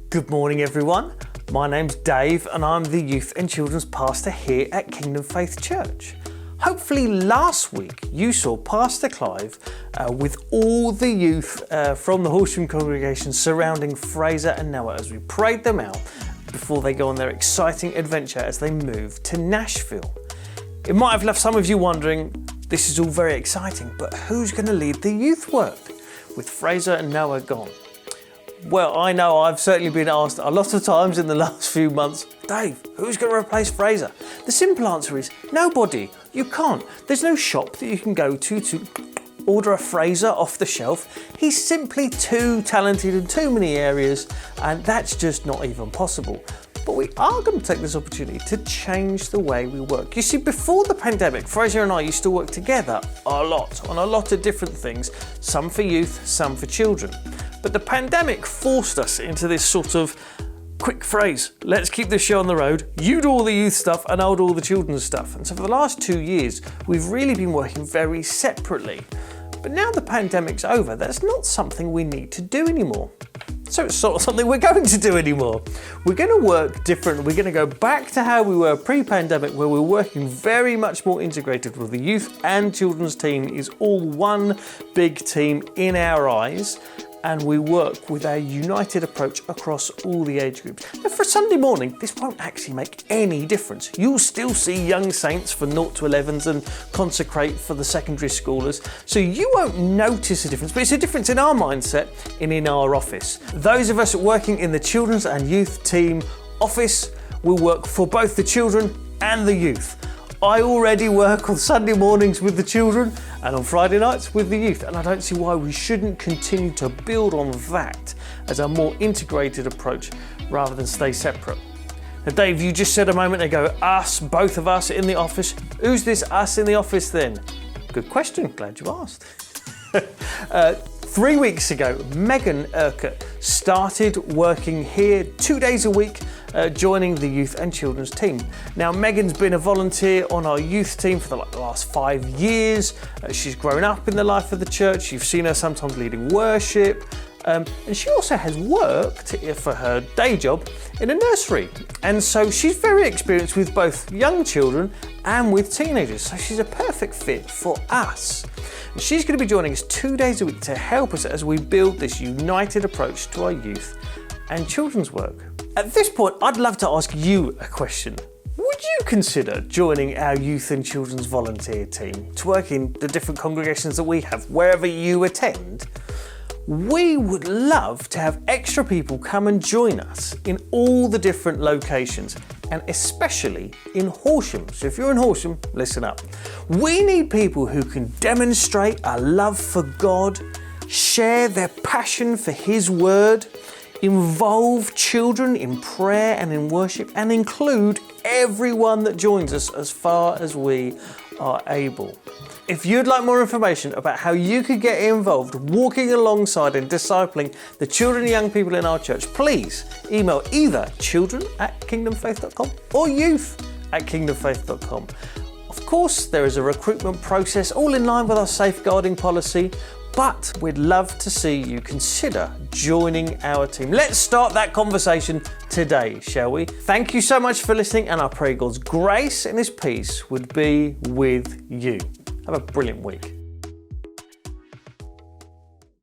Good morning everyone, my name's Dave and I'm the Youth and Children's Pastor here at Kingdom Faith Church. Hopefully last week you saw Pastor Clive with all the youth from the Horsham congregation surrounding Fraser and Noah as we prayed them out before they go on their exciting adventure as they move to Nashville. It might have left some of you wondering, this is all very exciting, but who's going to lead the youth work with Fraser and Noah gone? Well, I know I've certainly been asked a lot of times in the last few months, Dave, who's going to replace Fraser? The simple answer is nobody. You can't. There's no shop that you can go to order a Fraser off the shelf. He's simply too talented in too many areas, and that's just not even possible. But we are going to take this opportunity to change the way we work. You see, before the pandemic, Fraser and I used to work together a lot on a lot of different things, some for youth, some for children. But the pandemic forced us into this sort of quick phrase, let's keep this show on the road, you do all the youth stuff and I'll do all the children's stuff. And so for the last 2 years, we've really been working very separately. But now the pandemic's over, that's not something we need to do anymore. So it's sort of something we're going to do anymore. We're going to work different. We're going to go back to how we were pre-pandemic, where we're working very much more integrated with the youth and children's team is all one big team in our eyes. And we work with our united approach across all the age groups. Now for Sunday morning, this won't actually make any difference. You'll still see young saints for 0 to 11s and consecrate for the secondary schoolers. So you won't notice a difference, but it's a difference in our mindset and in our office. Those of us working in the children's and youth team office will work for both the children and the youth. I already work on Sunday mornings with the children and on Friday nights with the youth, and I don't see why we shouldn't continue to build on that as a more integrated approach rather than stay separate. Now Dave, you just said a moment ago, us, both of us in the office. Who's this us in the office then? Good question, glad you asked. 3 weeks ago, Megan Erker started working here 2 days a week, joining the youth and children's team. Now, Megan's been a volunteer on our youth team for the last 5 years. She's grown up in the life of the church. You've seen her sometimes leading worship. And she also has worked for her day job in a nursery. And so she's very experienced with both young children and with teenagers. So she's a perfect fit for us. And she's going to be joining us 2 days a week to help us as we build this united approach to our youth and children's work. At this point, I'd love to ask you a question. Would you consider joining our youth and children's volunteer team to work in the different congregations that we have, wherever you attend? We would love to have extra people come and join us in all the different locations, and especially in Horsham. So if you're in Horsham, listen up. We need people who can demonstrate a love for God, share their passion for His Word, involve children in prayer and in worship, and include everyone that joins us as far as we are able. If you'd like more information about how you could get involved walking alongside and discipling the children and young people in our church, please email either children@kingdomfaith.com or youth@kingdomfaith.com. Of course, there is a recruitment process all in line with our safeguarding policy, but we'd love to see you consider joining our team. Let's start that conversation today, shall we? Thank you so much for listening, and I pray God's grace and His peace would be with you. Have a brilliant week.